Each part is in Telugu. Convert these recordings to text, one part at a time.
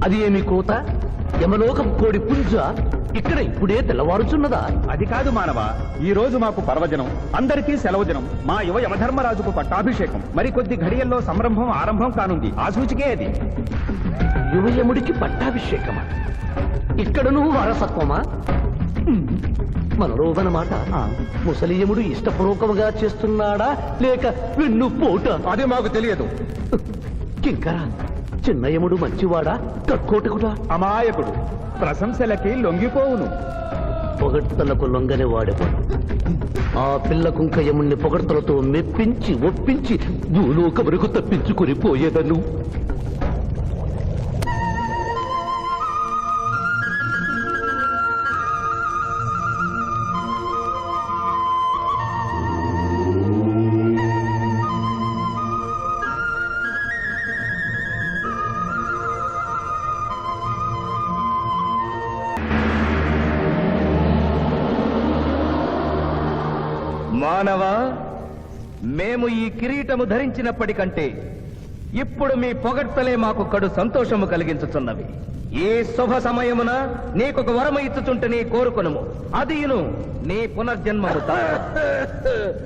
అది ఏమి కోత? యమలోకం కోడి పుంజ ఇక్కడ ఇప్పుడే తెల్లవారుచున్నదా? అది కాదు మానవ, ఈ రోజు మాకు పర్వదినం, అందరికీ సెలవు దినం. మా యువ యమధర్మరాజుకు పట్టాభిషేకం. మరికొద్ది ఘడియల్లో సంరంభం ఆరంభం కానుంది. ఆ సూచికే అది. యువయముడికి పట్టాభిషేకమా? ఇక్కడను వారసత్వమా? మనరోవనమాట. ముసలియముడు ఇష్టపూర్వకముగా చేస్తున్నాడా లేక వెన్ను పోట? అది మాకు తెలియదు. కింకరా, చిన్నయముడు మంచివాడా కక్కోటకుడా? అమాయకుడు, ప్రశంసలకి లొంగిపోవును. పొగడ్తలకు లొంగని వాడేవాడు. ఆ పిల్ల కుంకయముణ్ణి పొగడ్తలతో మెప్పించి ఒప్పించి భూలోకమునకు తప్పించుకొని పోయేదను. మానవ, మేము ఈ కిరీటము ధరించినప్పటికంటే ఇప్పుడు మీ పొగడ్తలే మాకు కడు సంతోషము కలిగించుచున్నవి. ఈ శుభ సమయమున నీకొక వరము ఇచ్చుచుంటే నీ కోరుకొనుము, అదియును నీ పునర్జన్మము.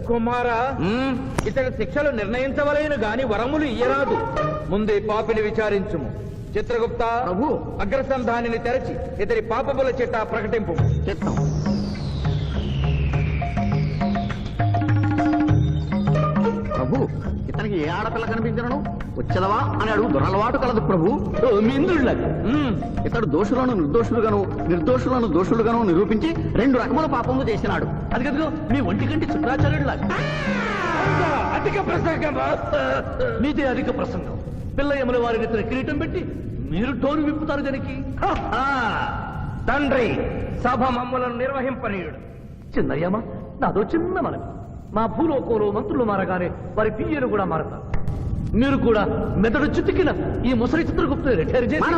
కుమారా, ఇతడి శిక్షలు నిర్ణయించవలేను గాని వరములు ఇయ్యరాదు. ముందే పాపిని విచారించుము. చిత్రగుప్త ప్రభు, అగ్రసంధానిని తెరచి ఇతడి పాపముల చిట్టా ప్రకటింపు. చిత్తం. ప్రభు, ఇతనికి ఏ ఆడపిల్ల కనిపించను వచ్చదవా అని అడుగు దురలవాటు కలదు ప్రభు. మింద్రుళ్ళకి ఇతడు దోషులను నిర్దోషులుగాను నిర్దోషులను దోషులుగాను నిరూపించి 2 రకముల పాపములు చేసినాడు. అది కదుగో మీ ఒంటికంటి శుక్రాచార్యుడులాగా. అధిక ప్రసంగం. మీదే అధిక ప్రసంగం. పిల్లయముల వారిని ఇతర కిరీటం పెట్టి మీరు టోను విప్పుతారు దానికి. తండ్రి, సభ మమ్మలను నిర్వహింపనీయుడు. చిన్నయ్యమ్మ, నాదో చిన్న మనవి. మా భూలోకంలో మంత్రులు మారగానే వారి పియ్యలు కూడా మారతారు. మీరు కూడా మెదడు చితికిన ఈ ముసలి చిత్రగుప్తుని రిటైర్ చేసి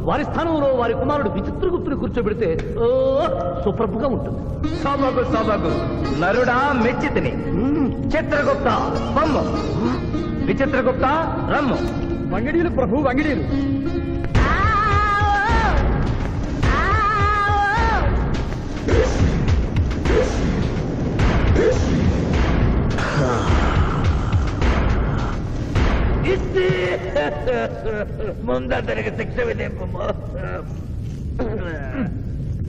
వారి స్థానంలో వారి కుమారుడు విచిత్రగుప్తుని కూర్చోబెడితే సుప్రభుగా ఉంటుంది. సభకు సభకు నరుడా మెచ్చితిని. చిత్రగుప్త బొమ్మ, విచిత్రగుప్త రమ్ము. వంగిడీలు ప్రభు, వంగిడీలు. ముందరికి శిక్ష విధింపు.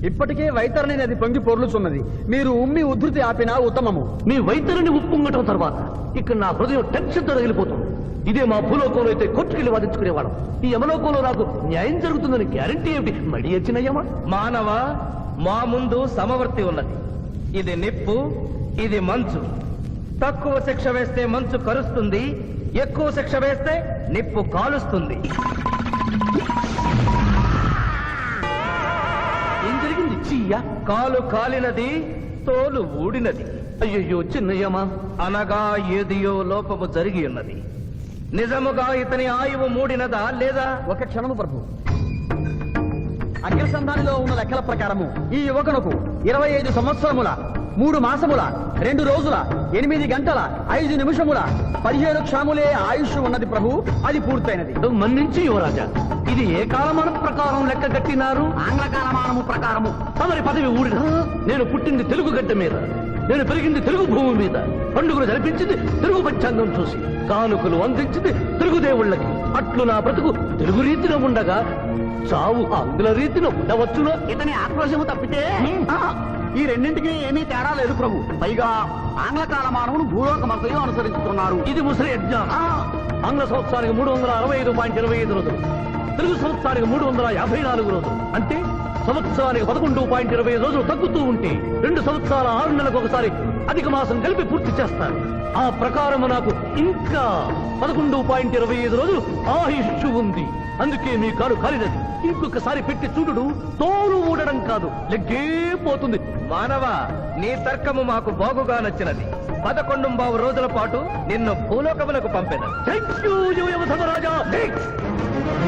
ఇప్పటికే వైతరణి నది పొంగి పొర్లుచున్నది. మీరు ఉమ్మి ఉద్ధృతి ఆపినా ఉత్తమము. మీ వైద్యుని ఉప్పొంగటం తర్వాత ఇక్కడ నా హృదయం టెన్షన్తో రగిలిపోతుంది. ఇదే మా భూలోకంలో అయితే కోర్టుకెళ్ళి వాదించుకునేవాళ్ళం. ఈ యమలోకంలో నాకు న్యాయం జరుగుతుందని గ్యారంటీ ఏమిటి? మడి వచ్చినయ్యమా? మానవ, మా ముందు సమవర్తి ఉన్నది. ఇది నిప్పు, ఇది మంచు. తక్కువ శిక్ష వేస్తే మంచు కరుస్తుంది, ఎక్కువ శిక్ష వేస్తే నిప్పు కాలుస్తుంది. ఏం జరిగింది? చీయ కాలు కాలినది, తోలు ఊడినది. అయ్యయ్యో చిన్నయ్యమా, అనగా ఏదియో లోపము జరిగి ఉన్నది. నిజముగా ఇతని ఆయువు మూడినదా లేదా? ఒక క్షణము ప్రభు. అగ్రసంధానిలో ఉన్న లెక్కల ప్రకారము ఈ యువకునకు 25 సంవత్సరముల 3 మాసముల 2 రోజుల 8 గంటల 5 నిమిషముల 17 క్షణములే ఆయుష్ ఉన్నది ప్రభు. అది పూర్తయినది. మన్నించి యువరాజా, ఇది ఏ కాలమానం ప్రకారం లెక్క కట్టినారు? ఆంగ్ల కాలమానము ప్రకారము. తమరి పదవి ఊడిన. నేను పుట్టింది తెలుగు గడ్డ మీద, నేను పెరిగింది తెలుగు భూమి మీద, పండుగలు జరిపించింది తెలుగు పంచాంగం చూసి, కానుకలు అందించింది తెలుగు దేవుళ్ళకి. అట్లు నా బ్రతుకు తెలుగు రీతిలో ఉండగా చావు ఆంగ్ల రీతిలో ఉండవచ్చునో? ఇతని ఆక్రోశము తప్పితే ఈ రెండింటికి ఏమీ తేడా లేదు ప్రభు. పైగా ఆంగ్ల కాలమానమును భూలోకమంతయు అనుసరిస్తున్నారు. ఇది ముసలి యజ్ఞం. ఆంగ్ల సంవత్సరానికి 365.25 రోజులు, తెలుగు సంవత్సరానికి 354 రోజులు. అంటే సంవత్సరానికి 11.25 రోజులు తగ్గుతూ ఉంటే 2 సంవత్సరాల 6 నెలలకు ఒకసారి అధిక మాసం కలిపి పూర్తి చేస్తారు. ఆ ప్రకారం నాకు ఇంకా 11.25 రోజులు ఆయుష్ ఉంది. అందుకే మీ కాలు కాలినది. ఇంకొకసారి పెట్టి చూడు, తోలు ఊడడం కాదు, లెగ్గే పోతుంది. మానవ, నీ తర్కము మాకు బాగుగా నచ్చినది. 11 రోజుల పాటు నిన్ను భూలోకములకు పంపెను. రాజా,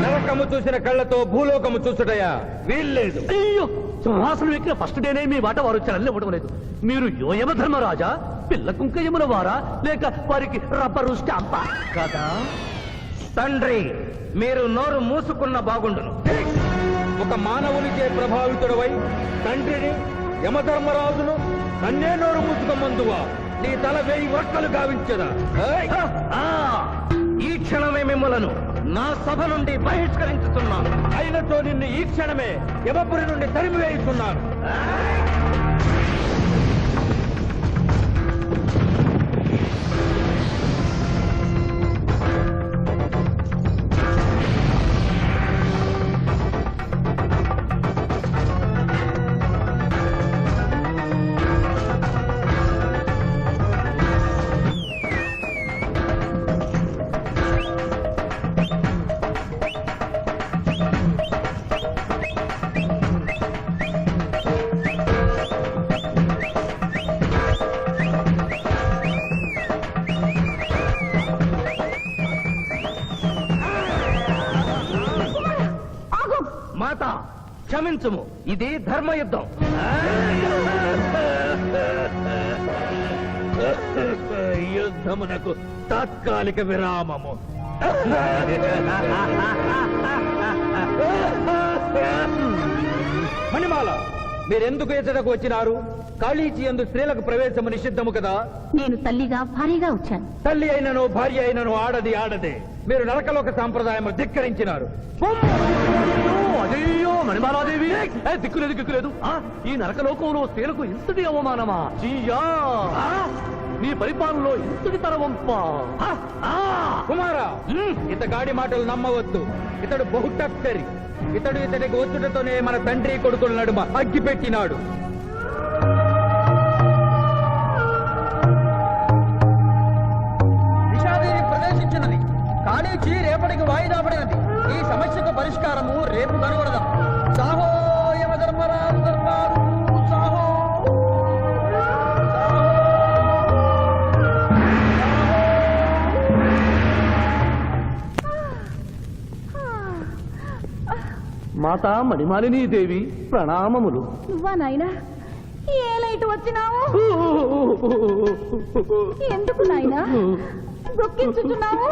నరకము చూసిన కళ్ళతో భూలోకము చూసుటయా వీల్లేదు. అయ్యో, సింహాసనం ఎక్కిన ఫస్ట్ డేనే మీ మాట వారు వచ్చి ఇవ్వడం లేదు. మీరు యోయమ ధర్మరాజా, పిల్ల కుంకయముల వారా, లేక వారికి రబ్బరు స్టాంపా కదా? తండ్రి, మీరు నోరు మూసుకున్న బాగుండును. ఒక మానవునిచే ప్రభావితుడవై తండ్రిని, యమధర్మరాజును నన్నే నోరు మూసుకోమందువా? నీ తల 1000 వక్కలు గావించదా? ఏయ్! ఆ, ఈ క్షణమే మిమ్మలను నా సభ నుండి బహిష్కరించుతున్నాను. అయినతో నిన్ను ఈ క్షణమే యమపురి నుండి తరిమివేయుతున్నాను. మాత, క్షమించుము, ఇది ధర్మయుద్ధం. యుద్ధమునకు తాత్కాలిక విరామము. మణిమాల, మీరెందుకు ఎచ్చటకు వచ్చినారు? కాళీచి యందు స్త్రీలకు ప్రవేశము నిషిద్ధము కదా? నేను తల్లిగా భారీగా వచ్చాను. తల్లి అయినను భార్య అయినను ఆడది ఆడదే. మీరు నరకలోక సాంప్రదాయము ధిక్కరించినారు. అయ్యో మణిమాలాదేవి, దిక్కులేదు దిక్కులేదు. ఈ నరకలోకంలో స్త్రీలకు ఇంతటి అవమానమా? చీయా, నీ పరిపాలనలో ఇంతటి తరవంప. కుమారా, ఇతగాడి మాటలు నమ్మవద్దు. ఇతడు బహుటక్కరి. ఇతడికి వచ్చుటతోనే మన తండ్రి కొడుకుల నడుమ అగ్గి పెట్టినాడు. విషాదేవి ప్రవేశించినది. కాళీచి రేపటికి వాయిదా పడినది. ఈ సమస్యకు పరిష్కారము రేపు కనుగొడదాం. సాహో యమధర్మరాజు దర్బారు, సాహో. మాతా మణిమాలినీ దేవి ప్రణామములు. నువ్వా నాయనా? ఏలైటు వచ్చినావు? ఎందుకు నాయనా దుఃఖించుచున్నావు?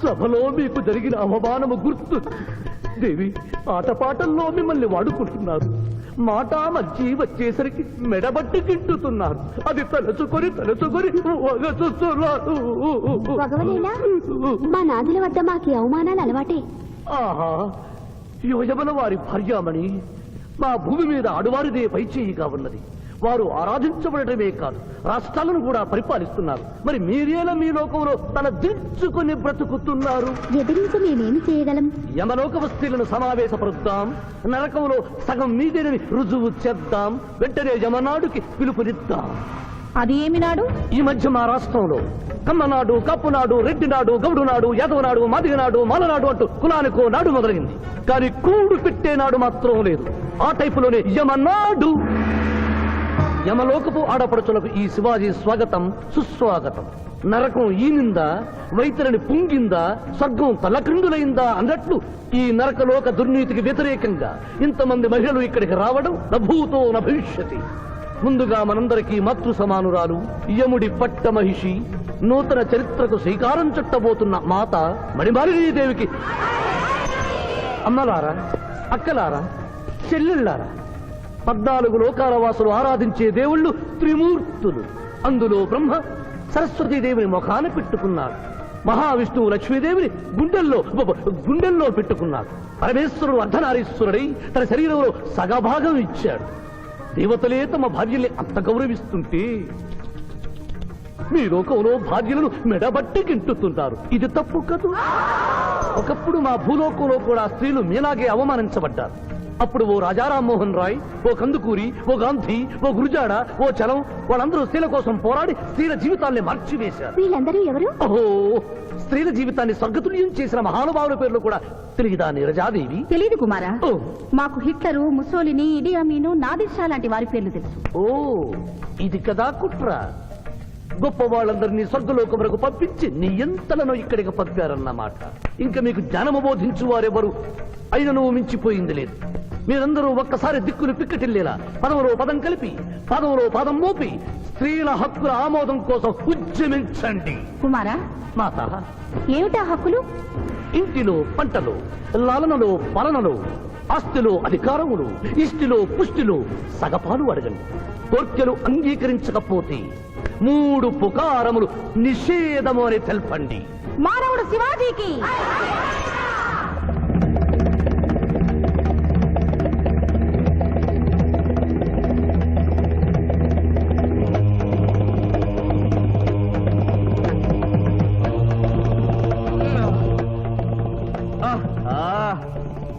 సభలో మీకు జరిగిన అవమానము గుర్తు. దేవి, ఆటపాటల్లో మిమ్మల్ని వాడుకుంటున్నారు. మాట మధ్య వచ్చేసరికి మెడబట్టి గిట్టుతున్నారు. అది తలుచుకొని వగచుస్తున్నారు. భగవనేనా? మా నాదుల వద్ద మాకి అవమానాలు అలవాటే. ఆహా, యువజమన వారి భార్యామణి మా భూమి మీద ఆడువారిదే పైచేయిగా ఉన్నది. వారు ఆరాధించబడటమే కాదు, రాష్ట్రాలను కూడా పరిపాలిస్తున్నారు. మరి మీరేలా మీ లోకంలో తల దించుకుని బ్రతుకుతున్నారు? ఎదిరించి మేమేమి చేయగలం? యమలోక వస్తువులను సమావేశపరుద్దాం. నరకంలో సగం మీదేనని రుజువు చేద్దాం. వెంటనే యమనాడుకి పిలుపునిద్దాం. అది ఏమి నాడు? ఈ మధ్య మా రాష్ట్రంలో కమ్మనాడు, కప్పునాడు, రెడ్డినాడు, గౌడునాడు, యాదవనాడు, మాదిగనాడు, మాలనాడు అంటూ కులానికో నాడు మొదలైంది. కానీ కూడు పెట్టే నాడు మాత్రం లేదు. ఆ టైపులోనే యమనాడు. యమలోకపు ఆడపడుచులకు ఈ శివాజీ స్వాగతం సుస్వాగతం. నరకం ఈనిందా, వైతరిని పుంగిందా, స్వర్గం తలక్రిందులైందా అన్నట్లు ఈ నరకలోక దుర్నీతికి వ్యతిరేకంగా ఇంతమంది మహిళలు ఇక్కడికి రావడం నభూతో నభవిష్యతి. ముందుగా మనందరికీ మాతృ సమానురాలు, యముడి పట్ట మహిషి, నూతన చరిత్రకు శ్రీకారం చుట్టబోతున్న మాత మణిమాలినీదేవికి అమ్మలారా, అక్కలారా, చెల్లెళ్ళారా, 14 లోకాల వాసులు ఆరాధించే దేవుళ్ళు త్రిమూర్తులు. అందులో బ్రహ్మ సరస్వతీదేవిని ముఖాన పెట్టుకున్నాడు. మహావిష్ణువు లక్ష్మీదేవిని గుండెల్లో పెట్టుకున్నాడు. పరమేశ్వరుడు అర్ధనారీశ్వరుడై తన శరీరంలో సగభాగం ఇచ్చాడు. దేవతలే తమ భార్యల్ని అంత గౌరవిస్తుంటే మీ లోకంలో భార్యలను మెడబట్టి గింటుతుంటారు. ఇది తప్పు కదూ. ఒకప్పుడు మా భూలోకంలో కూడా స్త్రీలు మీలాగే అవమానించబడ్డారు. అప్పుడు ఓ రాజా రామ్మోహన్ రాయ్, ఓ కందుకూరి, ఓ గాంధీ, ఓ గురుజాడ, ఓ చలం వాళ్ళందరూ స్త్రీల కోసం పోరాడి స్త్రీల జీవితాల్ని మార్చివేశారు. వీళ్ళందరూ ఎవరు? ఓహో, స్త్రీల జీవితాన్ని స్వర్గతుల్యం చేసిన మహానుభావుల పేర్లు కూడా తెలియదా నీరజాదేవి? తెలీదు కుమారా. ఓ మాకు హిట్లరు, ముసోలిని, ఇడి అమీను, నాదిర్ షా లాంటి వారి పేర్లు తెలుసు. ఓ ఇది కదా కుట్ర. గొప్ప వాళ్ళందరినీ స్వర్గలోకం వరకు పంపించి నీ ఎంతలను ఇక్కడికి పంపారన్నమాట. ఇంకా మీకు జ్ఞానము బోధించు వారెవరు అయినను మించిపోయింది లేదు. మీరందరూ ఒక్కసారి దిక్కులు పిక్కటిల్లేలా పదవులో పదం కలిపి, పదవులో పదం మోపి స్త్రీల హక్కుల ఆమోదం కోసం ఉద్యమించండి. కుమారా, మాత, ఏమిటా హక్కులు? ఇంటిలో పంటలు, లాలనలో పాలనలో, ఆస్తిలో అధికారములు, ఇష్టిలో పుష్టిలో సగపాలు అడగండి. కోర్కెలు అంగీకరించకపోతే 3 పుకారములు నిషేధము అని తెల్పండి. మానవుడు శివాజీకి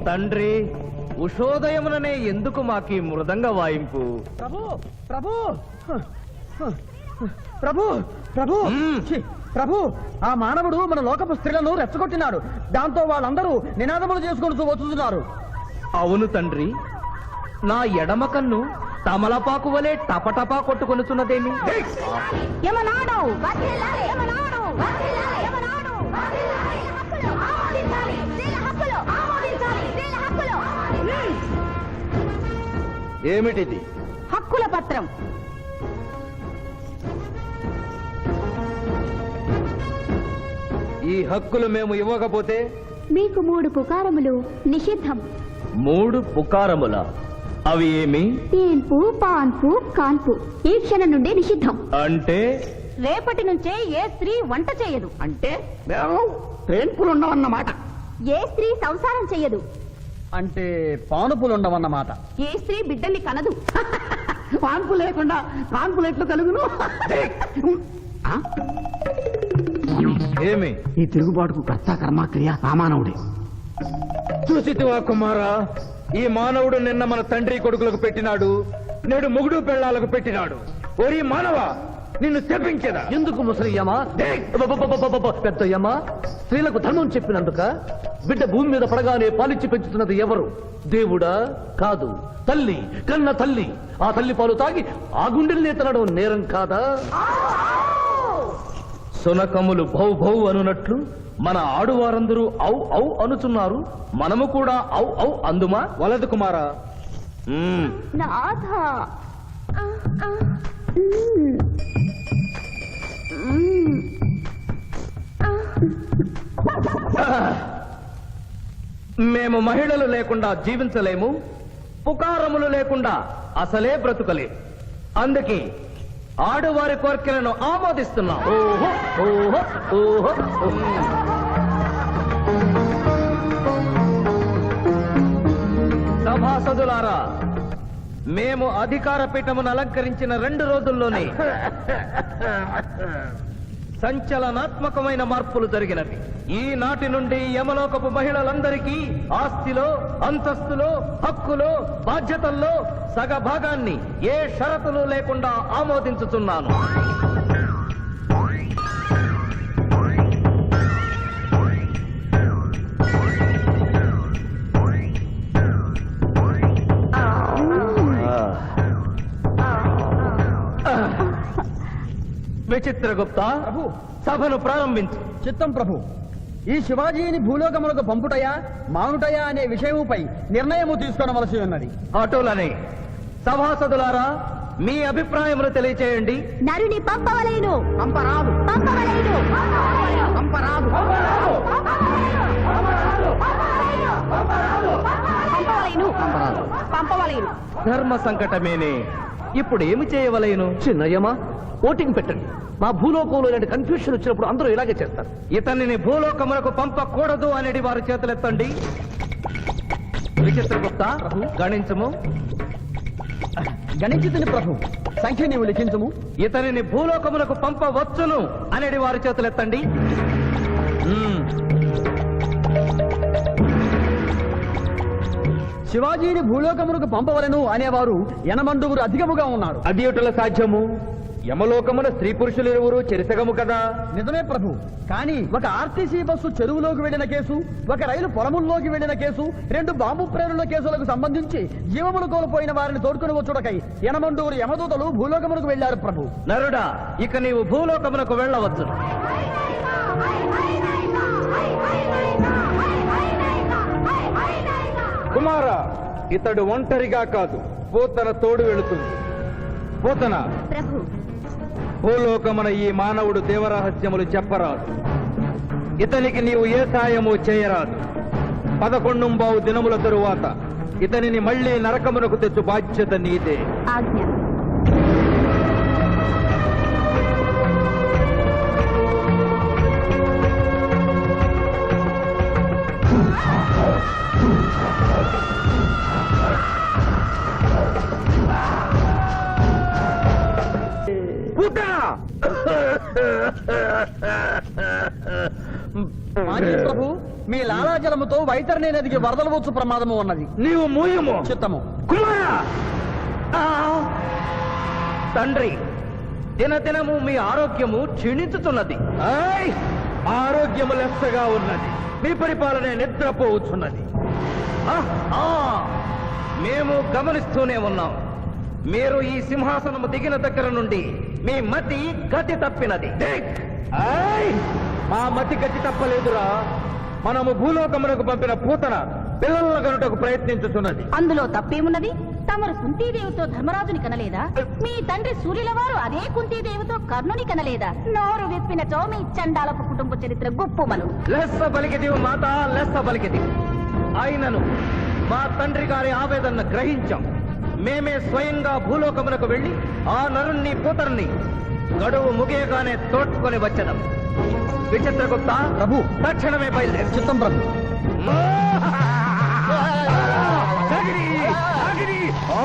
తండ్రి, ఉషోదయముననే ఎందుకు మాకీ మృదంగ వాయింపు? ప్రభు ప్రభు ప్రభు ప్రభు ఛీ, ప్రభు ఆ మానవుడు మన లోకపు స్త్రీలను రెచ్చగొట్టినాడు. దాంతో వాళ్ళందరూ నినాదములు చేసుకుంటూ వస్తున్నారు. అవును తండ్రి, నా ఎడమ కన్ను తమలపాకు వలె టపటపా కొట్టుకొనుచున్నదేమి? యమనాడు వర్ధిల్లాలి, యమనాడు వర్ధిల్లాలి, యమనాడు వర్ధిల్లాలి. హక్కులు ఆమోదించాలి, స్త్రీల హక్కులు ఆమోదించాలి, స్త్రీల హక్కులు. ఏమిటిది? హక్కుల పత్రం. ఈ హక్కులు మేము ఇవ్వకపోతే మీకు 3 పుకారములు నిషిద్ధం. 3 పుకారముల? అవి ఏమి? తేన్పు, పాన్పు, కాన్పు ఈ క్షణం నుండి నిషిద్ధం. అంటే రేపటి నుంచే ఏ స్త్రీ వంట చేయదు. అంటే మేము ట్రైన్పులు ఉన్నామన్నమాట. ఏ స్త్రీ సంసారం చెయ్యదు. అంటే పానుపులుండవన్నమాట. ఏ స్త్రీ బిడ్డల్ని కనదు. పాన్పు లేకుండా పాన్పులు ఎట్లు కలుగును? ఆ? ఏమి? ఈ తిరుగుబాటుకు కర్త కర్మక్రియ రామానవుడే. చూసితివా కుమారా, ఈ మానవుడు నిన్న మన తండ్రి కొడుకులకు పెట్టినాడు, నేడు మొగుడు పెళ్ళాలకు పెట్టినాడు. ఓరి మానవ, నిన్ను శపించదా? ఎందుకు ముసలియమా? పెద్దయ్యమా, స్త్రీలకు ధర్మం చెప్పినందుక? బిడ్డ భూమి మీద పడగానే పాలిచ్చి పెంచుతున్నది ఎవరు? దేవుడా? కాదు, తల్లి, కన్న తల్లి. ఆ తల్లి పాలు తాగి ఆ గుండెల్ని తినడం నేరం కాదా? సునకములు భౌ భౌ అనునట్లు మన ఆడువారందరూ ఔ ఔ అనుచున్నారు. మనము కూడా ఔ ఔ అందుమా? వలదు కుమారా. నాథ మేము మహిళలు లేకుండా జీవించలేము, పుకారములు లేకుండా అసలే బ్రతుకలేము. అందుకే ఆడువారి కోరికలను ఆమోదిస్తున్నాం. ఓహో ఓహో ఓహో. సభాసదులారా, మేము అధికార పీఠమును అలంకరించిన 2 రోజుల్లోనే సంచలనాత్మకమైన మార్పులు జరిగినవి. ఈనాటి నుండి యమలోకపు మహిళలందరికీ ఆస్తిలో, అంతస్తులో, హక్కులో, బాధ్యతల్లో సగభాగాన్ని ఏ షరతులు లేకుండా ఆమోదించుతున్నాను. విచిత్రగుప్త, ప్రభు సభను ప్రారంభించు. చిత్తం ప్రభు. ఈ శివాజీని భూలోకములకు పంపుటయా మానుటయా అనే విషయముపై నిర్ణయము తీసుకొనవలసి ఉన్నది. అటులనే సభాసదులారా, మీ అభిప్రాయములు తెలియచేయండి. నరుని పంపవలేను. పంపరాదు, పంపవలేను. పంపరాదు. పంపవలేను. పంపవలేను. ధర్మ సంకటమేనే. ఇప్పుడు ఏమి చేయవలేను? చిన్నయ్యమా, ఓటింగ్ పెట్టండి. మా భూలోకంలో ఇలాంటి కన్ఫ్యూషన్ వచ్చినప్పుడు అందరూ ఇలాగే చేస్తారు. ఇతనిని భూలోకములకు పంపకూడదు అనేది వారి చేతులెత్తండి. విచిత్రగుప్త, గణించము. గణించుతుని ప్రభు, సంఖ్య నీవు లిఖించము. ఇతనిని భూలోకములకు పంపవచ్చును అనేది వారి చేతులెత్తండి. శివాజీని భూలోకములకు పంపవలను అనేవారు 80 అధికముగా ఉన్నారు. అది ఎటుల సాధ్యము? యమలోకమున స్త్రీ పురుషులు ఇరువురు చెరిసగము కదా. నిజమే ప్రభు, కానీ ఒక ఆర్టీసీ బస్సు చెరువులోకి వెళ్లిన కేసు, ఒక రైలు పొలముల్లోకి వెళ్లిన కేసు, 2 బాంబు ప్రేరుల కేసులకు సంబంధించి జీవములు కోల్పోయిన వారిని తోడుకుని వచ్చుటకై 80 యమదూతలు భూలోకములకు వెళ్లారు ప్రభు. నరుడా, ఇక నీవు భూలోకమునకు వెళ్ళవచ్చు. కుమారా, ఇతడు ఒంటరిగా కాదు, పోతన తోడు వెళుతుంది. పోతన, ప్రభు భూలోకమున ఈ మానవుడు దేవరహస్యములు చెప్పరాదు. ఇతనికి నీవు ఏ సాయము చేయరాదు. 11 దినముల తరువాత ఇతనిని మళ్ళీ నరకమునకు తెచ్చు బాధ్యత నీదే. ఆజ్ఞ. మాజీ ప్రభు, మీ లాలాజలముతో వైతరణి నదికి వరదలు వచ్చు ప్రమాదము ఉన్నది. నీవు మూయము. చిత్తము. కుమారా! ఆ! తండ్రి, దినదినము మీ ఆరోగ్యము క్షీణించుతున్నది. ఆయ్! ఆరోగ్యము లెస్సగా ఉన్నది. మీ పరిపాలనే నిద్రపోవచ్చున్నది. ఆ! ఆ! మేము గమనిస్తూనే ఉన్నాం. మీరు ఈ సింహాసనము దిగిన దగ్గర నుండి మీ మతి గతి తప్పినది. ఆయ్! మా మతి గతి తప్పలేదురా. మనము భూలోకమునకు పంపిన పూతన పిల్లల కనుటకు ప్రయత్నించుతున్నది. అందులో తప్పేమున్నది? తమరు కుంతీదేవితో ధర్మరాజుని కనలేదా? మీ తండ్రి సూర్యుల వారు అదే కుంతీదేవితో కర్ణుని కనలేదా? నోరు విప్పినచో మీ చండాలపు కుటుంబ చరిత్ర గుప్పుమను. లెస్స పలికిది మాత, లెస్స పలికిది. ఆయనను మా తండ్రి గారి ఆవేదన గ్రహించాం. మేమే స్వయంగా భూలోకమునకు వెళ్లి ఆ నరుణ్ణి పూతరుని గడువు ముగియగానే తోడ్కొని వచ్చేదాం. విచిత్రగుప్త ప్రభు. తక్షణమే బయలుదేరు. చిత్తం ప్రభు. అగ్ని! అగ్ని! ఓ!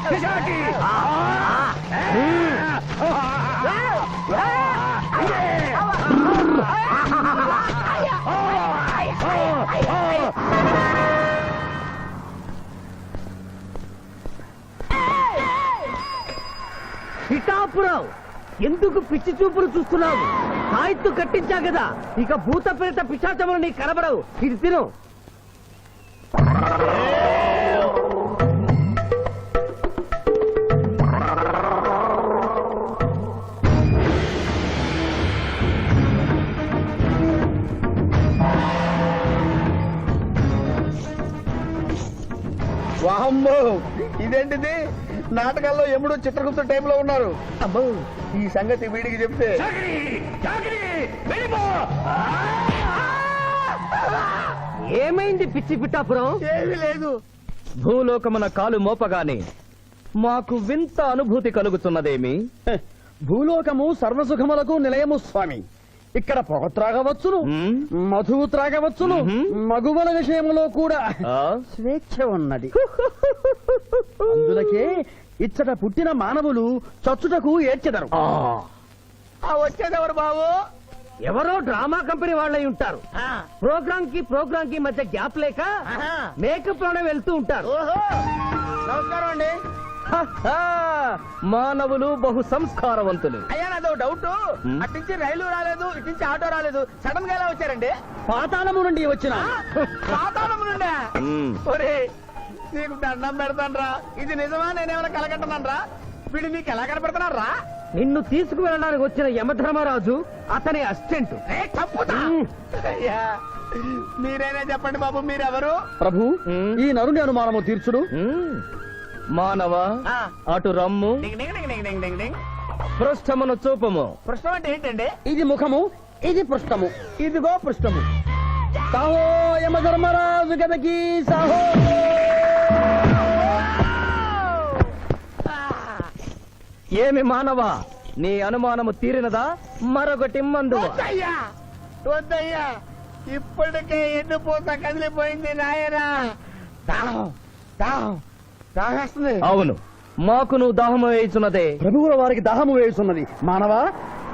పిశాచి! పిఠాపురం, ఎందుకు పిచ్చి చూపులు చూస్తున్నావు? సాయిత్తు కట్టించా కదా, ఇక భూత ప్రేత పిశాచములు నీ కనబడవు. ఇది తిను. వాహమ్మో, ఇదేంటిది? నాటకాల్లో ఎముడు చిత్రగుప్త టైప్ లో ఉన్నారు. అమ్మో, ఈ సంగతి వీడికి చెప్తే ఏమైంది పిచ్చి పిఠాపురం? ఏమీ లేదు. భూలోకమున కాలు మోపగానే మాకు వింత అనుభూతి కలుగుతున్నదేమి? భూలోకము సర్వసుఖములకు నిలయము స్వామి. ఇక్కడ పొగ త్రాగవచ్చును, మధువు త్రాగవచ్చును, మగువల విషయంలో కూడా ఆ? స్వేచ్ఛ ఉన్నది. అందులకే ఇచ్చట పుట్టిన మానవులు చచ్చుటకు ఏడ్చెదరు. వచ్చేదెవరు బాబు? ఎవరో డ్రామా కంపెనీ వాళ్ళై ఉంటారు. ప్రోగ్రామ్ కి మధ్య గ్యాప్ లేక మేకప్ లోనే వెళ్తూ ఉంటారు. నమస్కారం అండి. మానవులు బహు సంస్కారవంతులు. అయ్యా, నాదో డౌట్. అట్నుంచి రైలు రాలేదు, ఇట్నుంచి ఆటో రాలేదు, సడన్ గా ఎలా వచ్చారండి? పాతాళము నుండి వచ్చిన. పాతాళము నుండి? ఒరే, నీకు దండం పెడతానరా. ఇది నిజమా? నేనేమైనా కలగంటున్నానరా? వీడు నీకు ఎలా కనపడుతున్నారా? నిన్ను తీసుకువెళ్ళడానికి వచ్చిన యమధర్మరాజు అతని అసిస్టెంట్. అయ్యా, మీరైనా చెప్పండి బాబు, మీరెవరు? ప్రభు, ఈ నరుని అనుమానము తీర్చుడు. మానవ, అటు రమ్ము, పృష్ఠమును చూపము. పృష్ఠం అంటే ఏంటండి? ఇది ముఖము, ఇది పృష్ఠము. ఇదిగో పృష్ఠము. సాహో యమధర్మరాజు గదకి సాహో. ఏమి మానవ, నీ అనుమానము తీరినదా? మరొకటి మందు. వద్దయ్యా, ఇప్పటికే ఎండిపోతా కదిలిపోయింది నాయనా. దాహేస్తుంది. అవును, మాకు నువ్వు దాహము వేయుచున్నదే. ప్రభువుల వారికి దాహము వేయుచున్నది. మానవ,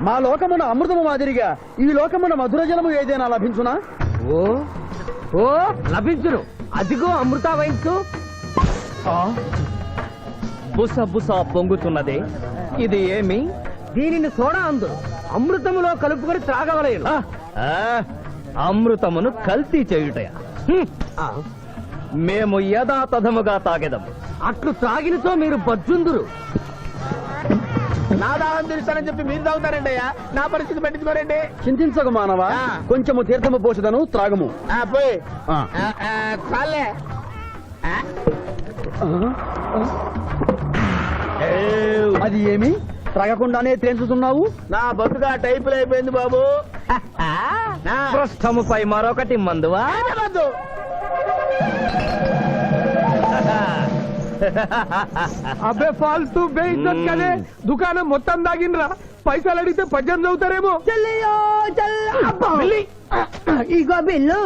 మా లోకమున అమృతము మాదిరిగా ఈ లోకమున మధుర జలము ఏదైనా లభించునా? ఓ ఓ లభించును. అదిగో అమృత వయస్సు. బుస బుస పొంగుతున్నదే, ఇది ఏమి? దీనిని సోడా అందు అమృతములో కలుపుకొని త్రాగవలేను. అమృతమును కల్తీ చేయుటయా? మేము యథాతథముగా తాగెదము. అట్లు త్రాగినతో మీరు బజ్జుందురు. నా దాహం తీరుస్తానని చెప్పి మీరు తాగుతారండి అయ్యా. నా పరిస్థితి పట్టించుకోరండి. చింతించకు మానవ, కొంచెము తీర్థము పోషదను, త్రాగము. పోయి చాలే. అది ఏమి? త్రగకుండానే తేల్చుతున్నావు. నా బతుగా టైపులు అయిపోయింది బాబు. పృష్ఠముపై మరొకటి మందువా? అబ్బే ఫాల్తూ బేయిజ్జత్ కదే దుకాణం మొత్తం దాగిండ్రా. పైసలు అడిగితే 18 అవుతారేమో. ఇగో బిల్లు.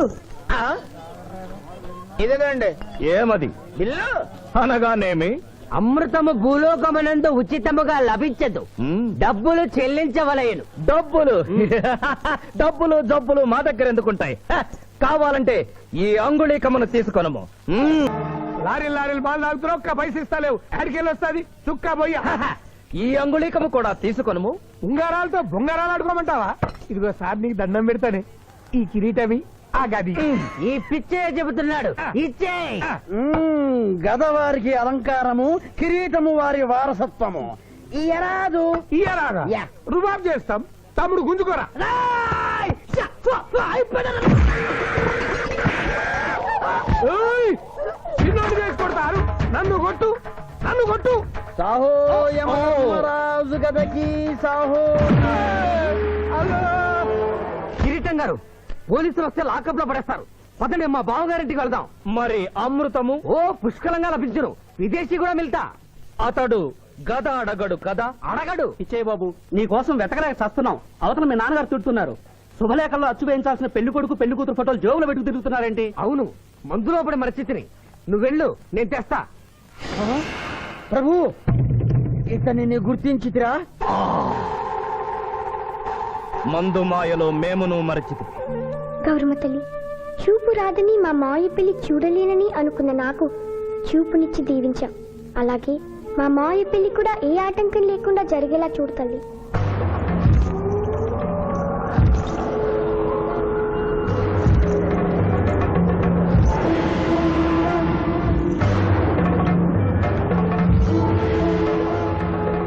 ఇదేనండి ఏమది బిల్లు. అనగానేమి? అమృతము భూలోకమునందు ఉచితముగా లభించదు, డబ్బులు చెల్లించవలయను. డబ్బులు డబ్బులు జబ్బులు మా దగ్గర ఎందుకుంటాయి? కావాలంటే ఈ అంగుళీకమును తీసుకొనము. లారీలు బాగా తాగుతున్నావు, ఒక్క పైసలు ఇస్తలేవు. ఆడికెళ్ళి వస్తుంది చుక్కా పోయి. ఈ అంగుళీకము కూడా తీసుకొనము. ఉంగరాలతో బొంగరాలు ఆడుకోమంటావా? ఇదిగో సార్ నీకు దండం పెడతానే. ఈ కిరీటమి ఆ గది. ఈ పిచ్చే చెబుతున్నాడు, ఇచ్చే. గదవారికి అలంకారము, కిరీటము వారి వారసత్వము. ఇయరాదు. ఇయ్యరాగా యా. రుబాబ్ చేస్తాం. తమ్ముడు గుంజుకోరా. ఏయ్! చిన్నోడు చేసి కొడతారు. నన్ను కొట్టు, నన్ను కొట్టు. సాహో యమరాజు గదకి సాహో. కిరీటం గారు, పోలీసులు వస్తే లాకప్ లో పడేస్తారు. పదండి, మా బావగారింటికి వెళ్దాం. మరి అమృతము? ఓ పుష్కలంగా లభించును. విదేశీ కూడా మిల్తా. అతడు గద అడగడు కదా? అడగడు. ఇచ్చే బాబు, నీ కోసం వెతకలేక చస్తున్నాం. అవతల మీ నాన్నగారు తిడుతున్నారు. శుభలేఖల్లో అచ్చు వేయించాల్సిన పెళ్లి కొడుకు పెళ్లి కూతురు ఫోటోలు జోబులు పెట్టుకు తిరుగుతున్నారేంటి? అవును, మందులో పడి మరచితిని. నువ్వెళ్ళు, నేను తెస్తా. ప్రభు, ఇతనిని గుర్తించితిరా? మందు మాయలో మేమును మరచితి. గౌరమ్మ తల్లి, చూపు రాదని మా మాయ పెళ్లి చూడలేనని అనుకున్న నాకు చూపునిచ్చి దీవించాం. అలాగే మా మాయ పెళ్లి కూడా ఏ ఆటంకం లేకుండా జరిగేలా చూడు తల్లి.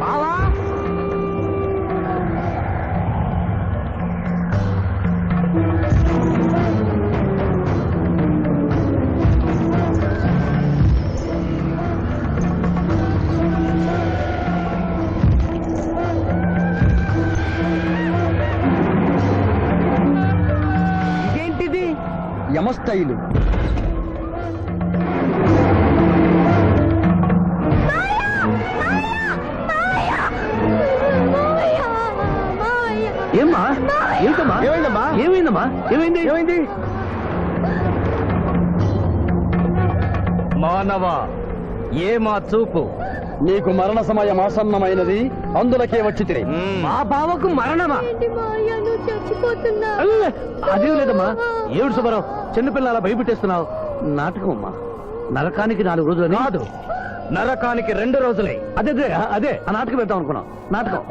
బావా, ఇదేంటిది? యమస్థైలు. ఏమ్మా? ఏంటమ్మా? ఏమైందమ్మా? ఏమైందమ్మా? ఏమైంది? ఏమైంది? మానవ, ఏ మా చూపు? నీకు మరణ సమయం ఆసన్నమైనది, అందులకే వచ్చితిరి. మా బావకు మరణమా? అదేం లేదమ్మా. ఏడు సుబ్బారావు, చిన్నపిల్ల అలా భయపెట్టేస్తున్నావు. నాటకం అమ్మా. నరకానికి 4 రోజులు కాదు, నరకానికి 2 రోజులే. అదే అదే అదే ఆ నాటకం పెడతాం అనుకున్నాం. నాటకం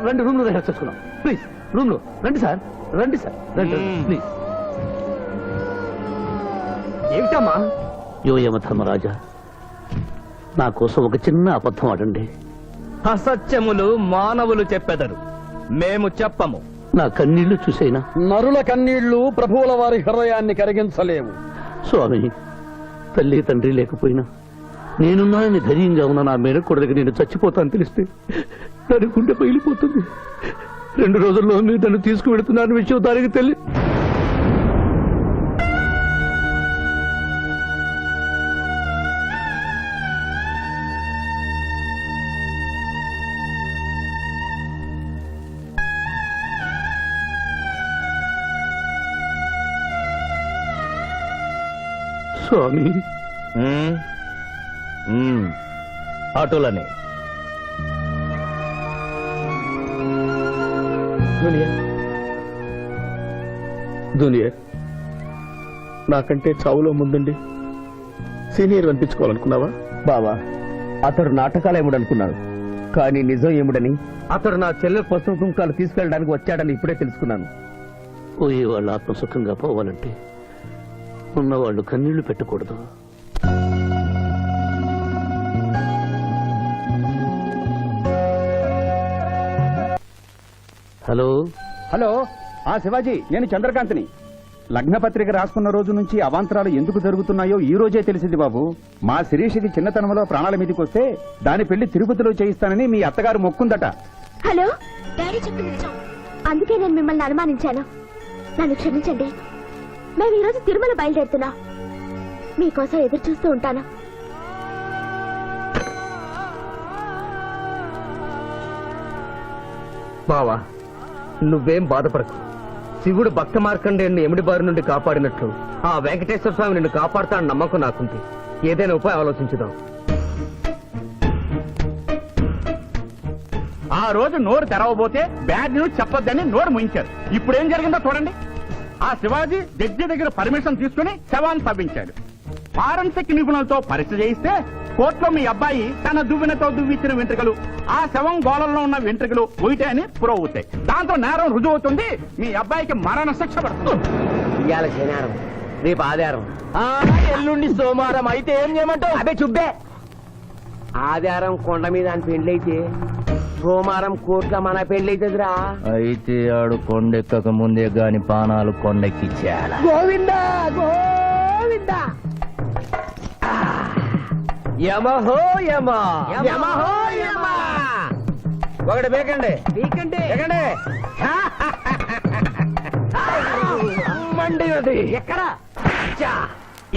2 రూమ్ లో రిహార్స్ చేసుకున్నాం. ప్లీజ్ రూమ్ లో రండి సార్, రండి సార్, రండి ప్లీజ్. ఏమిటమ్మా? యోయమ ధర్మరాజా, నా కోసం ఒక చిన్న అబద్ధం ఆడండి. అసత్యములు మానవులు చెప్పెదరు, మేము చెప్పము. నా కన్నీళ్లు చూసేనా? నరుల కన్నీళ్లు ప్రభువుల వారి హృదయాన్ని కరిగించలేవు. స్వామి, తల్లి తండ్రి లేకపోయినా నేనున్నానని ధైర్యంగా ఉన్న నా మేనకోడలికి నేను చచ్చిపోతాను తెలిస్తే దాని గుండె పగిలిపోతుంది. 2 రోజుల్లో మీరు నన్ను తీసుకువెడుతున్న విషయం దానికి తెలియదు. స్వామి, అటులనే. జూనియర్, నాకంటే చావులో ముందుండి సీనియర్ అనిపించుకోవాలనుకున్నావా? బావా, అతడు నాటకాలు ఏముడనుకున్నాడు, కానీ నిజం ఏముడని అతడు నా చెల్లె పసుపు కుంకాలు తీసుకెళ్ళడానికి వచ్చాడని ఇప్పుడే తెలుసుకున్నాను. పోయే వాళ్ళు ఆత్మసుఖంగా పోవాలంటే ఉన్నవాళ్ళు కన్నీళ్లు పెట్టకూడదు. హలో హలో, శివాజీ, నేను చంద్రకాంత్ని. లగ్నపత్రిక రాసుకున్న రోజు నుంచి అవాంతరాలు ఎందుకు జరుగుతున్నాయో ఈ రోజే తెలిసింది బాబు. మా శిరీషికి చిన్నతనంలో ప్రాణాల మీదకి వస్తే దాని పెళ్లి తిరుపతిలో చేయిస్తానని మీ అత్తగారు మొక్కుందట. హలో డాడీ చెప్పింది నిజం. అందుకే నేను మిమ్మల్ని అనుమానించాను. నన్ను క్షమించండి. మేము ఈరోజు తిరుమల బయలుదేరుతున్నా. మీకోసం ఎదురు చూస్తూ ఉంటాను. బావా, నువ్వేం బాధపడకు. శివుడు భక్త మార్కండేయుని ఎమిడి బారి నుండి కాపాడినట్లు ఆ వెంకటేశ్వర స్వామి నిన్ను కాపాడుతాడని నమ్మకం నాకుంది. ఏదైనా ఉపాయం ఆలోచించుదాం. ఆ రోజు నోరు తెరవబోతే బ్యాడ్ న్యూస్ చెప్పొద్దని నోరు ముయించారు. ఇప్పుడు ఏం జరిగిందో చూడండి. ఆ శివాజీ జడ్జి దగ్గర పర్మిషన్ తీసుకుని శవాన్ని తవ్వించాడు. ఫారెన్సిక్ నిపుణులతో పరీక్ష చేయిస్తే కోర్టులో మీ అబ్బాయి తన దువ్వెనతో దువ్విచ్చిన వెంట్రుకలు ఆ శవం గోళంలో ఉన్న వెంట్రుకలు ఒకటే అని ప్రూవ్ అవుతాయి. దాంతో నేరం రుజువు అవుతుంది. మీ అబ్బాయికి మరణ శిక్ష పడుతుంది. ఇవాళ శనివారం, రేపు ఆదివారం, ఎల్లుండి సోమవారం. అయితే ఏం చేయమంటావు? అదే చుబ్బే. ఆదివారం కొండ మీద అని పెండ్లైతే సోమవారం కోట్ల మన పెండ్లైతుందిరా. అయితే ఆడు కొండెక్కక ముందే గాని పానాలు కొండెక్కిచ్చేయాల. గోవిందా గోవిందా. యమహో యమ యమహో యమ. ఒకటి బేకండి బేకండి. మండినది ఎక్కడ?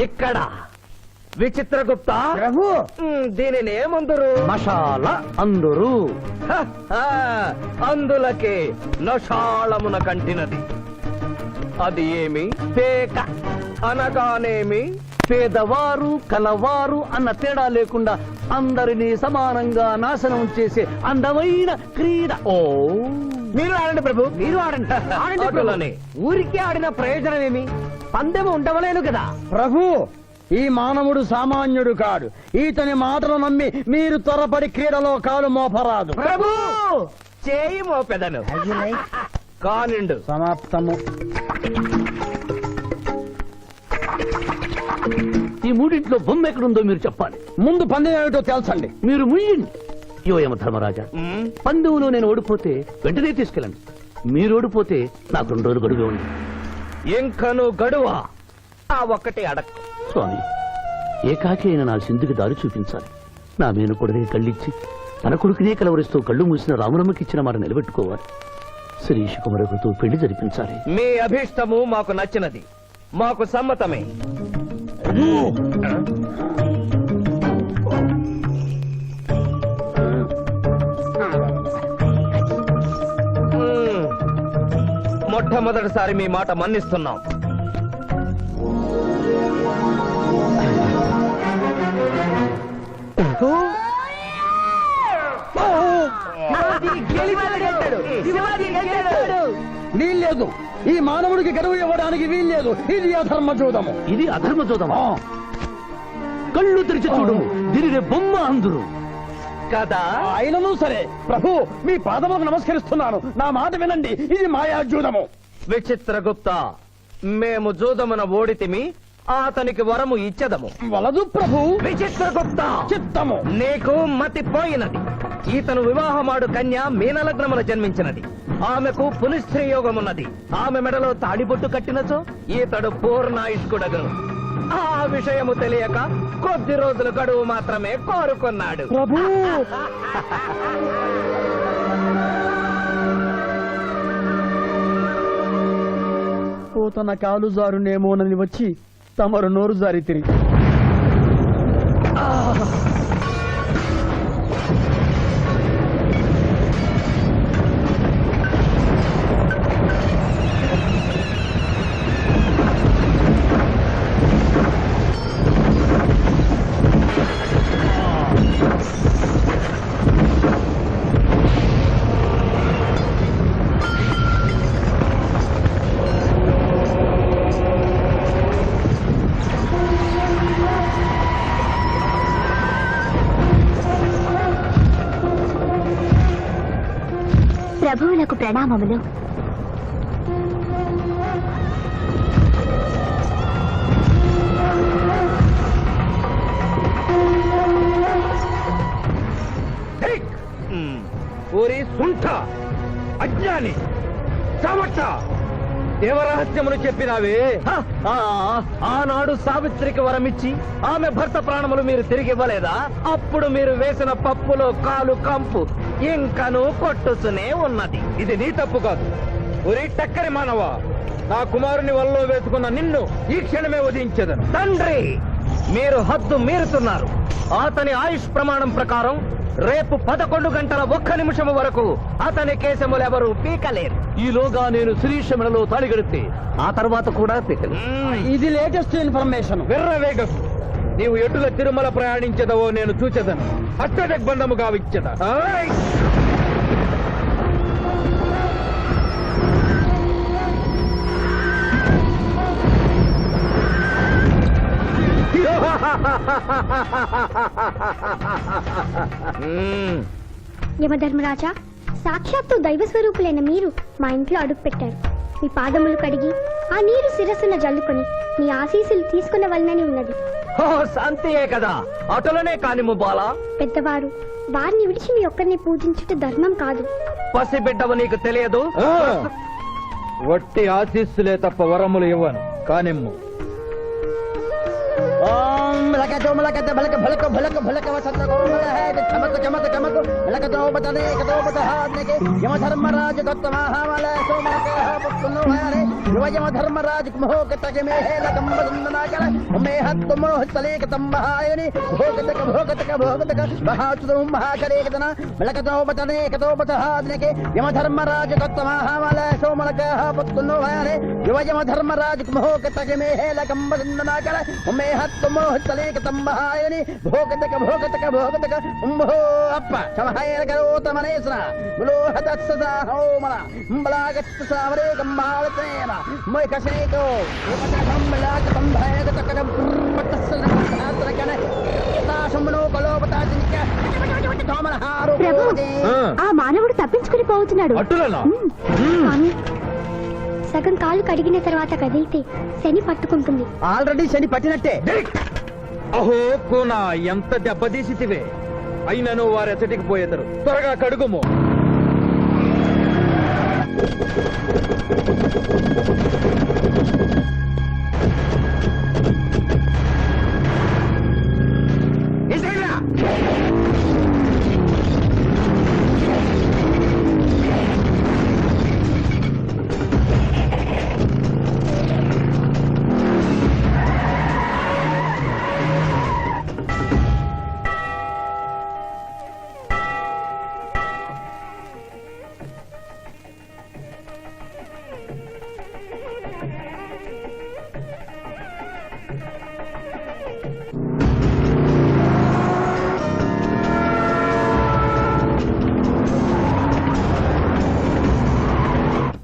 ఇక్కడ. విచిత్రగుప్త ప్రభు, దీనిని ఏమందరు? మషాల అందరూ అందులకే నషాళమున కంటినది. అది ఏమి? పేక అనగానేమి? పేదవారు కలవారు అన్న తేడా లేకుండా అందరినీ సమానంగా నాశనం చేసే అందమైన క్రీడ. ఓ, మీరు ఆడండి ప్రభు, మీరు ఆడండి. ఆడండి. ఊరికే ఆడిన ప్రయోజనం ఏమి? పందెము ఉండవలేను కదా ప్రభు, ఈ మానవుడు సామాన్యుడు కాడు. ఈతని మాటలు నమ్మి మీరు త్వరపడి క్రీడలో కాలు మోపరాదు. ప్రభు. చేయి మోపెదను కానిండు. సమాప్తము. ఈ మూడింట్లో బొమ్మ ఎక్కడుందో మీరు చెప్పాలి. ముందు పందెం ఏమిటో తెలుసండి. మీరు ముయ్యండి. యోయమ ధర్మరాజా, పందెంలో నేను ఓడిపోతే వెంటనే తీసుకెళ్ళండి. మీరు ఓడిపోతే నాకు 2 రోజులు గడువే ఉంది. ఇంకను గడువా? ఆ ఒక్కటి అడక్. స్వామి, ఏకాకి అయిన నా సింధుకి దారి చూపించాలి. నా మేనకొడనే కళ్ళిచ్చి తన కొడుకునే కలవరిస్తూ కళ్ళు మూసిన రామరమ్మకిచ్చిన మాట నిలబెట్టుకోవాలి. శిరీష్ కుమారుడితో పెళ్లి జరిపించాలి. మీ అభీష్టము మాకు నచ్చినది, మాకు సమ్మతమే. మొట్టమొదటిసారి మీ మాట మన్నిస్తున్నాం. వీల్లేదు. ఈ మానవుడికి గడువు ఇవ్వడానికి వీల్లేదు. ఇది అధర్మజోదము. ఇది అధర్మజోదమా? కళ్ళు తెరిచి చూడు, దీనిని బొమ్మ అందురు కదా. అయినను సరే ప్రభు, మీ పాదములకు నమస్కరిస్తున్నాను. నా మాట వినండి. ఇది మాయాజూదము. విచిత్రగుప్త, మేము జూదమున ఓడితిమి, అతనికి వరము ఇచ్చదము. వలదు ప్రభు. విచిత్రగుప్త, చిత్తము. నీకు మతి పోయినది. ఈతను వివాహమాడు కన్య మీనలగ్నమున జన్మించినది. ఆమెకు పునిస్త్రీ యోగమున్నది. ఆమె మెడలో తాడిబొట్టు కట్టినచో ఈతడు పూర్ణాయుష్కుడగను. ఆ విషయము తెలియక కొద్ది రోజుల గడువు మాత్రమే కోరుకున్నాడు. ప్రభు, తన కాలు జారునేమోనని వచ్చి తమరు నోరు జారి తిరిగి ప్రభువులకు ప్రణామములు. ఊరి సుంఠ, అజ్ఞాని, చవట, దేవరహస్యమును చెప్పినావే. ఆనాడు సావిత్రికి వరమిచ్చి ఆమె భర్త ప్రాణములు మీరు తిరిగి ఇవ్వలేదా? అప్పుడు మీరు వేసిన పప్పులో కాలు కంపు ఇంకను కొట్టుతూనే ఉన్నది. ఇది నీ తప్పు కాదు. ఒరే టక్కరి మానవ, నా కుమారుని వల్లో వేసుకున్న నిన్ను ఈ క్షణమే వధించదను. తండ్రి, మీరు హద్దు మీరుతున్నారు. అతని ఆయుష్ ప్రమాణం ప్రకారం రేపు 11 గంటల 1 నిమిషం వరకు అతని కేశములెవరూ పీకలేరు. ఈలోగా నేను శిరీష మెడలో తాళిగడితే ఆ తర్వాత కూడా పీకలే. ఇది లేటెస్ట్ ఇన్ఫర్మేషన్. వెర్రవేగం, నీవు ఎటుల తిరుమల ప్రయాణించదవో నేను చూచెదను. అష్టదిగ్బంధము గావిచ్చద. యమధర్మరాజా, సాక్షాత్తు దైవ స్వరూపులైన మీరు మా ఇంట్లో అడుగు పెట్టారు. మీ పాదములు కడిగి ఆ నీరు శిరస్సున జల్లుకొని మీ ఆశీస్సులు తీసుకున్న వలనని ఉన్నది. ఓ శాంతియే కదా, అటులనే కానిము బాలా. పెద్దవారు, వారిని విడిచి మీ ఒక్కరిని పూజించుట ధర్మం కాదు. పసిబిడ్డవు నీకు తెలియదు. వట్టి ఆశీస్సులే తప్ప వరములు ఇవ్వను. కానిమ్ము. ఓం లకతో మలకత బలక భలక భలక భలక వసంత గోమల హే చమక చమక చమక లకతో బతనే కతో బతహాద్నకే యమధర్మరాజ దత్తమహామల సోమక పుత్తును హరే యమధర్మరాజ మోహకతక మే హే లకంబ సుందనాకల మే హత్తు మోహతలేక తంబహాయని భోగతక బహాతుం మహాకరేకతన లకతో బతనే కతో బతహాద్నకే యమధర్మరాజ దత్తమహామల సోమక పుత్తును హరే యమధర్మరాజ మోహకతక మే హే లకంబ సుందనాకల మే మోహతలేక తంబహాయని భోగతక ఉంభో అప్ప సమహాయన కరోత మనేశ్వర ములోహదత్స హోమల బలాగత్స సామరే గంబావతేన మై కసేతో యమతకంబలాక తంభాయగతక పట్టస్సన ధాత్రకన యతాశంబనో కలోపతాజినిక తోమలహారో ప్రభు, ఆ మానవుడు తప్పించుకుని పోతున్నాడు. అట్టులనా? స్వామి, సగం కాలు కడిగిన తర్వాత కదిలితే శని పట్టుకుంటుంది. ఆల్రెడీ శని పట్టినట్టే. అహో కూనా, ఎంత దెబ్బతీసితివే. అయినను వారెచ్చటికి పోయేదరు. త్వరగా కడుగుము.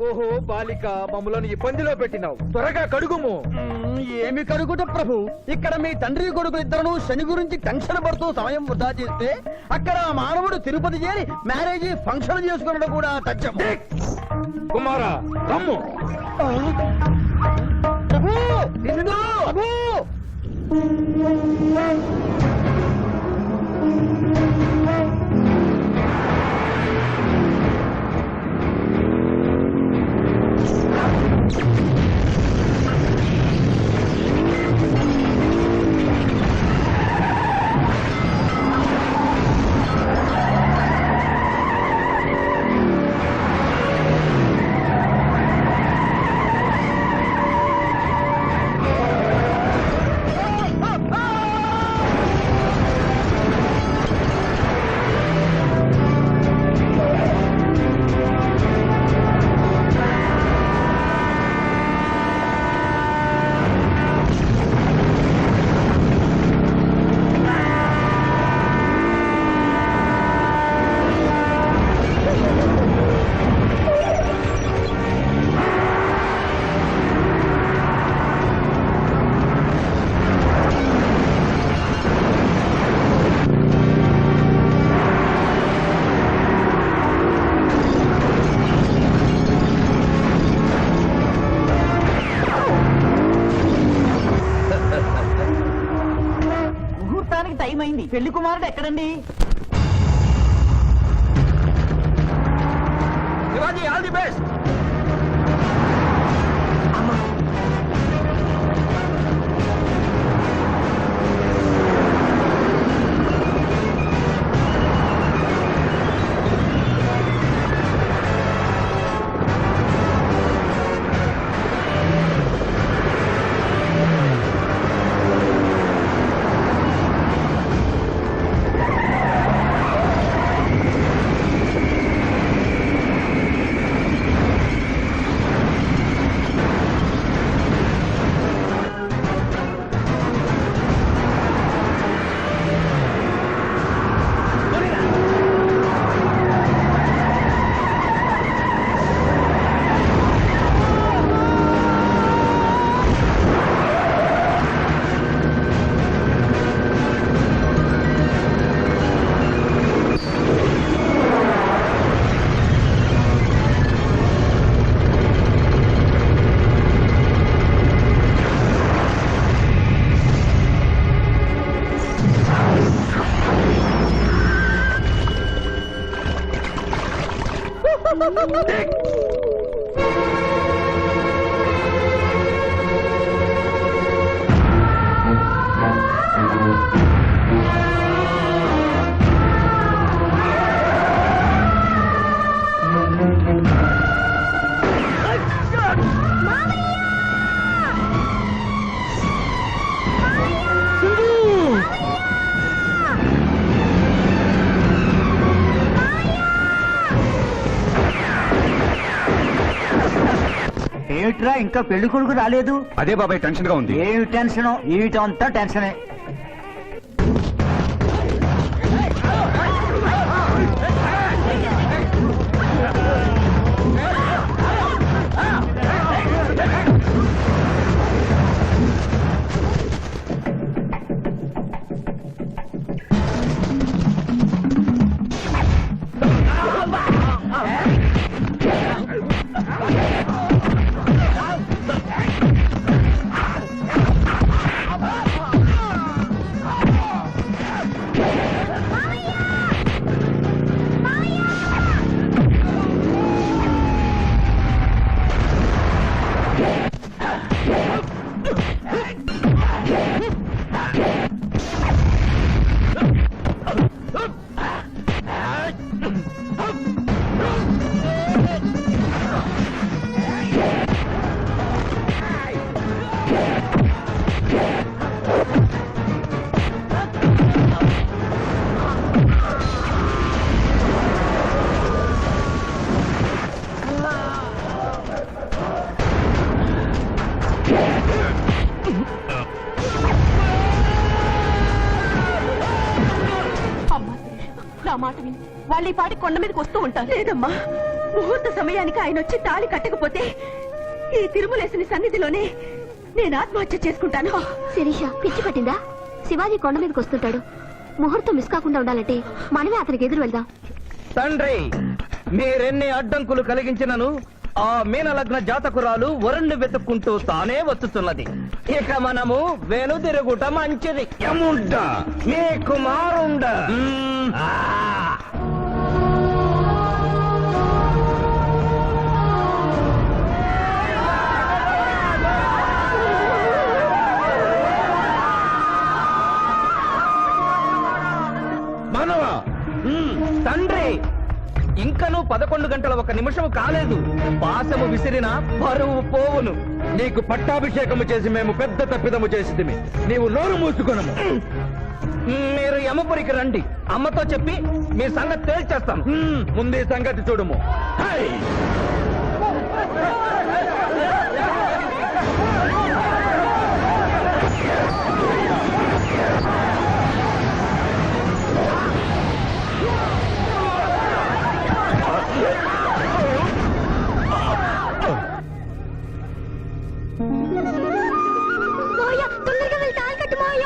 ఓహో బాలిక, మమ్మలను ఇబ్బందిలో పెట్టినావు. త్వరగా కడుగుము. ఏమి కరుగుట ప్రభు, ఇక్కడ మీ తండ్రి కొడుకు ఇద్దరు శని గురించి టెన్షన్ పడుతూ సమయం వృధా చేస్తే అక్కడ ఆ మానవుడు తిరుపతి చేరి మ్యారేజ్ ఫంక్షన్ చేసుకున్నట్టు కూడా తథ్యం. కుమారా, రమ్ము. ప్రభు, ఇదిగో, ప్రభు. టైం అయింది. పెళ్లి కుమారుడు ఎక్కడండి? Shivaji, all the best. ఏమిట్రా ఇంకా పెళ్లి కొడుకు రాలేదు? అదే బాబాయ్ టెన్షన్ గా ఉంది. ఏమి టెన్షన్? ఏమిటంతా టెన్షనే. మాట విని వాళ్ళు ఈ పాటి కొండ మీదకి వస్తూ ఉంటారు. లేదమ్మా, ముహూర్త సమయానికి ఆయన వచ్చి తాళి కట్టకపోతే ఈ తిరుమలేసిన సన్నిధిలోనే నేను ఆత్మహత్య చేసుకుంటాను. శిరీష పిచ్చి పట్టిందా? శివాజీ కొండ మీదకి వస్తుంటాడు. ముహూర్తం మిస్ కాకుండా ఉండాలంటే మనమే అతనికి ఎదురు వెళ్దాం. తండ్రి, మీరెన్ని అడ్డంకులు కలిగించినను ఆ మీనలగ్న జాతకురాలు వరుణ్ణి వెతుక్కుంటూ తానే వచ్చుతున్నది. ఇక మనము వెనుదిరుగుట మంచిది. యముండ మీ కుమారుండ. మనవా? తండ్రి, ఇంకనూ 11 గంటల 1 నిమిషం కాలేదు. పాశము విసిరిన పరువు పోవును. నీకు పట్టాభిషేకము చేసి మేము పెద్ద తప్పిదము చేసిదిమి. నీవు నోరు మూసుకొనము. మీరు యమపురికి రండి. అమ్మతో చెప్పి మీ సంగతి తేల్చేస్తాను. ముందు ఈ సంగతి చూడుము. తొందరగా వెళ్ళి తాళి కట్టు మావయ్య.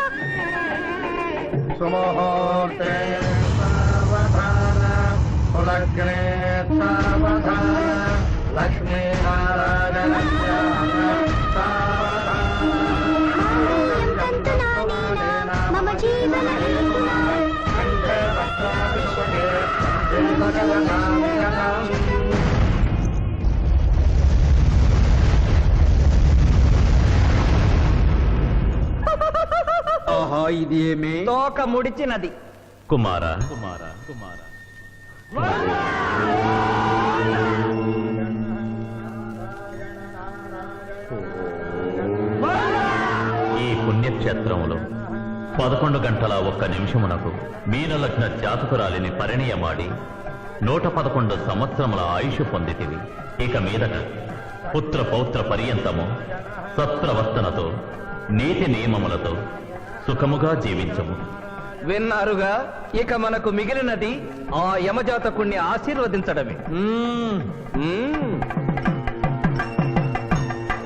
సుముహూర్తే సావధాన కులగ్నే సావధాన లక్ష్మీనారాయణ మమ జీవన ఆహా, ఇది ఏమి? తోక ముడిచినది. కుమారా, ఈ పుణ్యక్షేత్రంలో 11 గంటల 1 నిమిషమునకు మీనలగ్న జాతకురాలిని పరిణయమాడి 111 సంవత్సరముల ఆయుష్ పొందితివి. ఇక మీదట పుత్ర పౌత్ర పర్యంతము సత్ప్రవర్తనతో నీతి నియమములతో సుఖముగా జీవించము. విన్నారుగా? ఇక మనకు మిగిలినది ఆ యమజాతకుణ్ణి ఆశీర్వదించడమే.